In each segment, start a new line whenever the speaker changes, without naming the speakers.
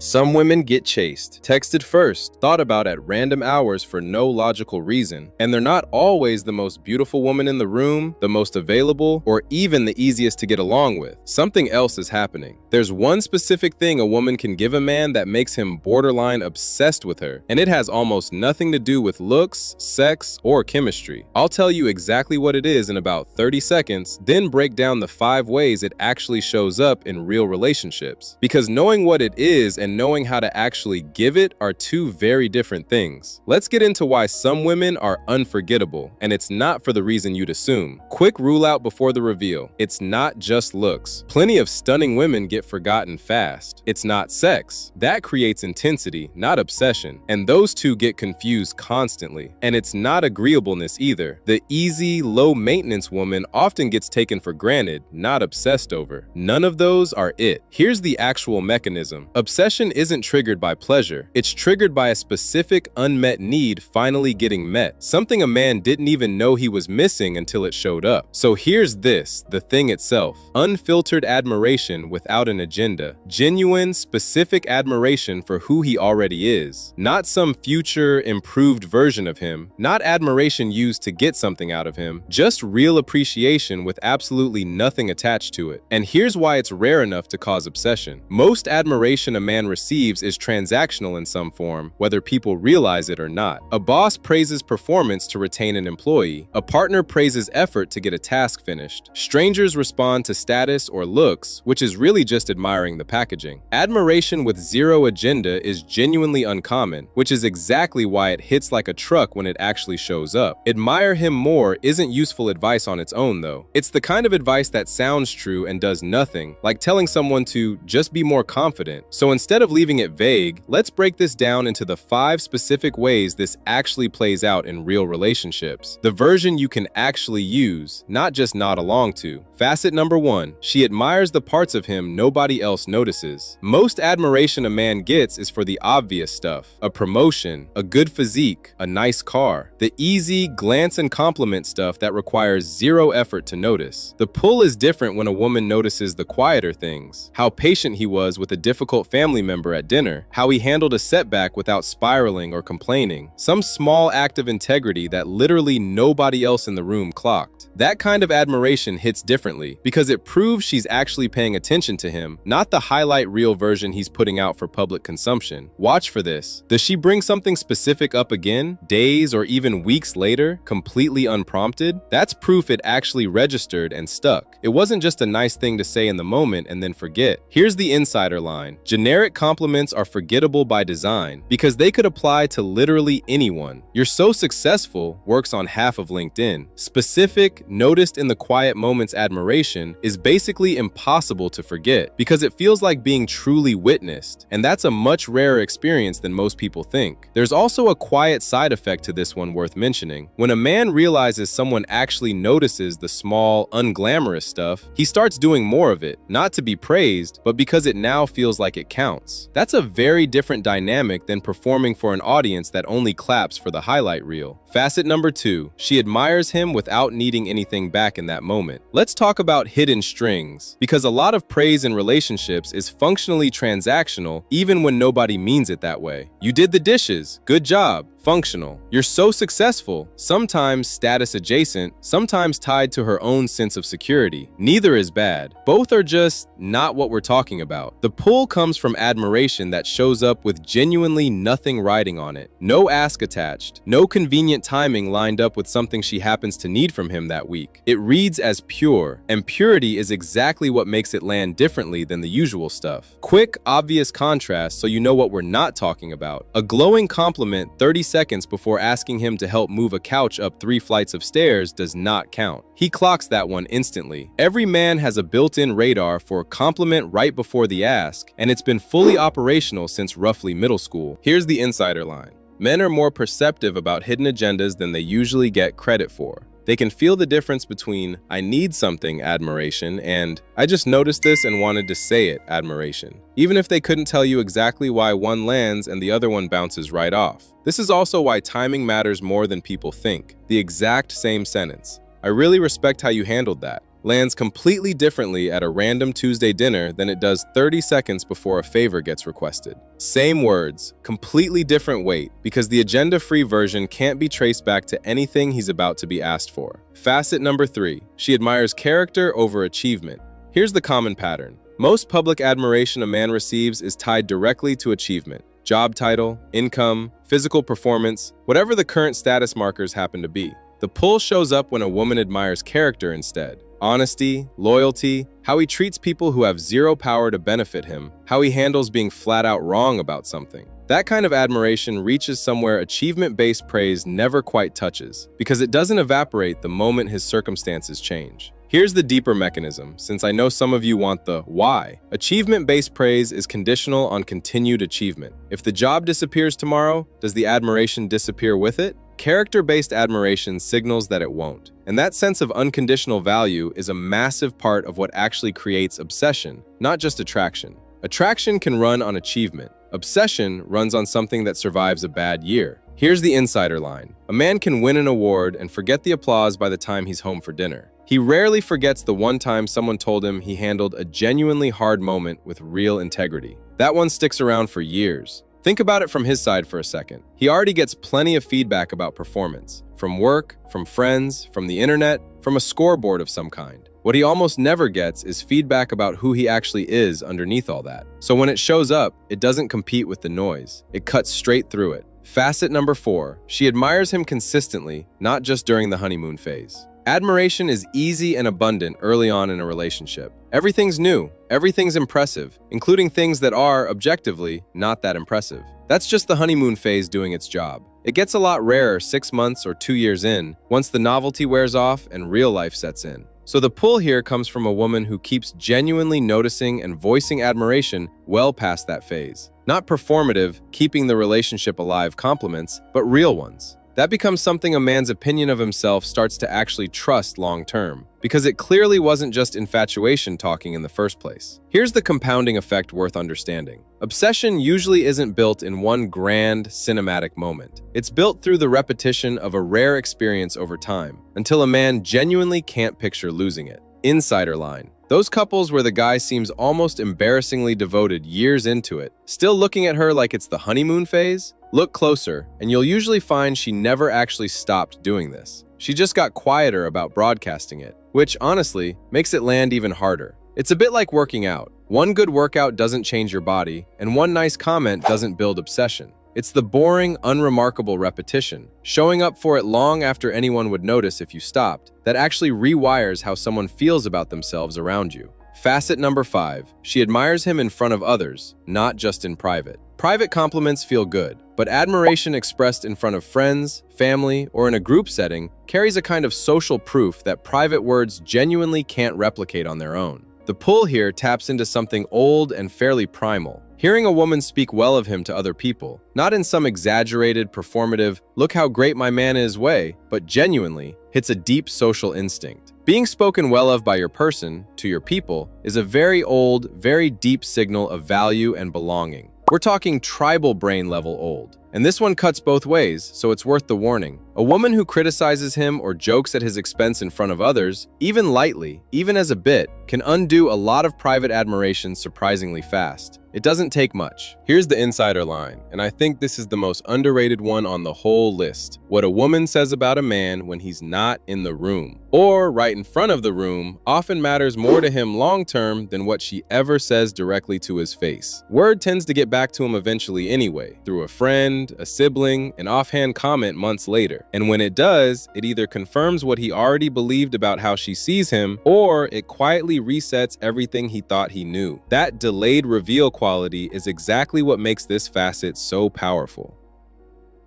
Some women get chased, texted first, thought about at random hours for no logical reason, and they're not always the most beautiful woman in the room, the most available, or even the easiest to get along with. Something else is happening. There's one specific thing a woman can give a man that makes him borderline obsessed with her, and it has almost nothing to do with looks, sex, or chemistry. I'll tell you exactly what it is in about 30 seconds, then break down the 5 ways it actually shows up in real relationships. Because knowing what it is and knowing how to actually give it are two very different things. Let's get into why some women are unforgettable, and it's not for the reason you'd assume. Quick rule out before the reveal. It's not just looks. Plenty of stunning women get forgotten fast. It's not sex. That creates intensity, not obsession, and those two get confused constantly. And it's not agreeableness either. The easy, low-maintenance woman often gets taken for granted, not obsessed over. None of those are it. Here's the actual mechanism. Obsession isn't triggered by pleasure. It's triggered by a specific unmet need finally getting met. Something a man didn't even know he was missing until it showed up. So here's the thing itself. Unfiltered admiration without an agenda. Genuine, specific admiration for who he already is. Not some future, improved version of him. Not admiration used to get something out of him. Just real appreciation with absolutely nothing attached to it. And here's why it's rare enough to cause obsession. Most admiration a man receives is transactional in some form, whether people realize it or not. A boss praises performance to retain an employee. A partner praises effort to get a task finished. Strangers respond to status or looks, which is really just admiring the packaging. Admiration with zero agenda is genuinely uncommon, which is exactly why it hits like a truck when it actually shows up. Admire him more isn't useful advice on its own, though. It's the kind of advice that sounds true and does nothing, like telling someone to just be more confident. So instead of leaving it vague, let's break this down into the 5 specific ways this actually plays out in real relationships. The version you can actually use, not just nod along to. Facet number 1, she admires the parts of him nobody else notices. Most admiration a man gets is for the obvious stuff. A promotion, a good physique, a nice car. The easy glance and compliment stuff that requires zero effort to notice. The pull is different when a woman notices the quieter things. How patient he was with a difficult family member at dinner. How he handled a setback without spiraling or complaining. Some small act of integrity that literally nobody else in the room clocked. That kind of admiration hits differently because it proves she's actually paying attention to him, not the highlight reel version he's putting out for public consumption. Watch for this. Does she bring something specific up again, days or even weeks later, completely unprompted? That's proof it actually registered and stuck. It wasn't just a nice thing to say in the moment and then forget. Here's the insider line. Generic compliments are forgettable by design because they could apply to literally anyone. You're so successful works on half of LinkedIn. Specific, noticed in the quiet moments admiration is basically impossible to forget because it feels like being truly witnessed, and that's a much rarer experience than most people think. There's also a quiet side effect to this one worth mentioning. When a man realizes someone actually notices the small, unglamorous stuff, he starts doing more of it, not to be praised, but because it now feels like it counts. That's a very different dynamic than performing for an audience that only claps for the highlight reel. Facet number 2, she admires him without needing anything back in that moment. Let's talk about hidden strings, because a lot of praise in relationships is functionally transactional even when nobody means it that way. You did the dishes, good job. Functional. You're so successful, sometimes status adjacent, sometimes tied to her own sense of security. Neither is bad. Both are just not what we're talking about. The pull comes from admiration that shows up with genuinely nothing riding on it. No ask attached. No convenient timing lined up with something she happens to need from him that week. It reads as pure, and purity is exactly what makes it land differently than the usual stuff. Quick, obvious contrast so you know what we're not talking about. A glowing compliment 30 seconds before asking him to help move a couch up 3 flights of stairs does not count. He clocks that one instantly. Every man has a built-in radar for compliment right before the ask, and it's been fully operational since roughly middle school. Here's the insider line. Men are more perceptive about hidden agendas than they usually get credit for. They can feel the difference between "I need something" admiration and "I just noticed this and wanted to say it" admiration, even if they couldn't tell you exactly why one lands and the other one bounces right off. This is also why timing matters more than people think. The exact same sentence. "I really respect how you handled that." lands completely differently at a random Tuesday dinner than it does 30 seconds before a favor gets requested. Same words, completely different weight, because the agenda-free version can't be traced back to anything he's about to be asked for. Facet number 3, she admires character over achievement. Here's the common pattern. Most public admiration a man receives is tied directly to achievement. Job title, income, physical performance, whatever the current status markers happen to be. The pull shows up when a woman admires character instead. Honesty, loyalty, how he treats people who have zero power to benefit him, how he handles being flat out wrong about something. That kind of admiration reaches somewhere achievement-based praise never quite touches, because it doesn't evaporate the moment his circumstances change. Here's the deeper mechanism, since I know some of you want the why. Achievement-based praise is conditional on continued achievement. If the job disappears tomorrow, does the admiration disappear with it? Character-based admiration signals that it won't. And that sense of unconditional value is a massive part of what actually creates obsession, not just attraction. Attraction can run on achievement. Obsession runs on something that survives a bad year. Here's the insider line. A man can win an award and forget the applause by the time he's home for dinner. He rarely forgets the one time someone told him he handled a genuinely hard moment with real integrity. That one sticks around for years. Think about it from his side for a second. He already gets plenty of feedback about performance. From work, from friends, from the internet, from a scoreboard of some kind. What he almost never gets is feedback about who he actually is underneath all that. So when it shows up, it doesn't compete with the noise. It cuts straight through it. Facet number 4, she admires him consistently, not just during the honeymoon phase. Admiration is easy and abundant early on in a relationship. Everything's new, everything's impressive, including things that are, objectively, not that impressive. That's just the honeymoon phase doing its job. It gets a lot rarer 6 months or 2 years in, once the novelty wears off and real life sets in. So the pull here comes from a woman who keeps genuinely noticing and voicing admiration well past that phase. Not performative, keeping the relationship alive compliments, but real ones. That becomes something a man's opinion of himself starts to actually trust long-term, because it clearly wasn't just infatuation talking in the first place. Here's the compounding effect worth understanding. Obsession usually isn't built in one grand, cinematic moment. It's built through the repetition of a rare experience over time, until a man genuinely can't picture losing it. Insider line. Those couples where the guy seems almost embarrassingly devoted years into it, still looking at her like it's the honeymoon phase? Look closer, and you'll usually find she never actually stopped doing this. She just got quieter about broadcasting it, which, honestly, makes it land even harder. It's a bit like working out. One good workout doesn't change your body, and one nice comment doesn't build obsession. It's the boring, unremarkable repetition, showing up for it long after anyone would notice if you stopped, that actually rewires how someone feels about themselves around you. Facet number 5, she admires him in front of others, not just in private. Private compliments feel good, but admiration expressed in front of friends, family, or in a group setting carries a kind of social proof that private words genuinely can't replicate on their own. The pull here taps into something old and fairly primal. Hearing a woman speak well of him to other people, not in some exaggerated, performative, look how great my man is way, but genuinely, hits a deep social instinct. Being spoken well of by your person, to your people, is a very old, very deep signal of value and belonging. We're talking tribal brain level old. And this one cuts both ways, so it's worth the warning. A woman who criticizes him or jokes at his expense in front of others, even lightly, even as a bit, can undo a lot of private admiration surprisingly fast. It doesn't take much. Here's the insider line, and I think this is the most underrated one on the whole list. What a woman says about a man when he's not in the room, or right in front of the room, often matters more to him long-term than what she ever says directly to his face. Word tends to get back to him eventually anyway, through a friend, a sibling, an offhand comment months later. And when it does, it either confirms what he already believed about how she sees him, or it quietly resets everything he thought he knew. That delayed reveal quality is exactly what makes this facet so powerful.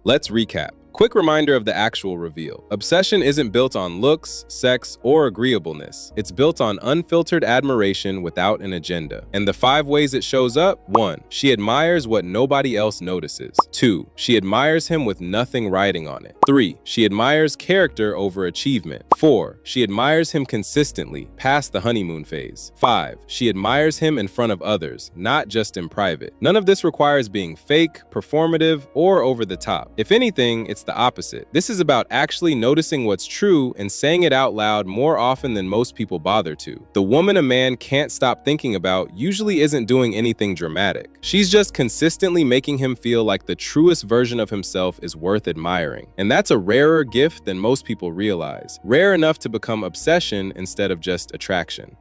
Let's recap. Quick reminder of the actual reveal. Obsession isn't built on looks, sex, or agreeableness. It's built on unfiltered admiration without an agenda. And the 5 ways it shows up: 1. She admires what nobody else notices. 2. She admires him with nothing riding on it. 3. She admires character over achievement. 4. She admires him consistently, past the honeymoon phase. 5. She admires him in front of others, not just in private. None of this requires being fake, performative, or over the top. If anything, it's the opposite. This is about actually noticing what's true and saying it out loud more often than most people bother to. The woman a man can't stop thinking about usually isn't doing anything dramatic. She's just consistently making him feel like the truest version of himself is worth admiring. And that's a rarer gift than most people realize. Rare enough to become obsession instead of just attraction.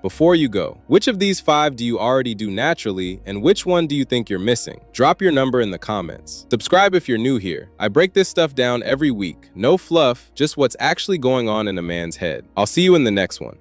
Before you go, which of these 5 do you already do naturally, and which one do you think you're missing? Drop your number in the comments. Subscribe if you're new here. I break this stuff down every week. No fluff, just what's actually going on in a man's head. I'll see you in the next one.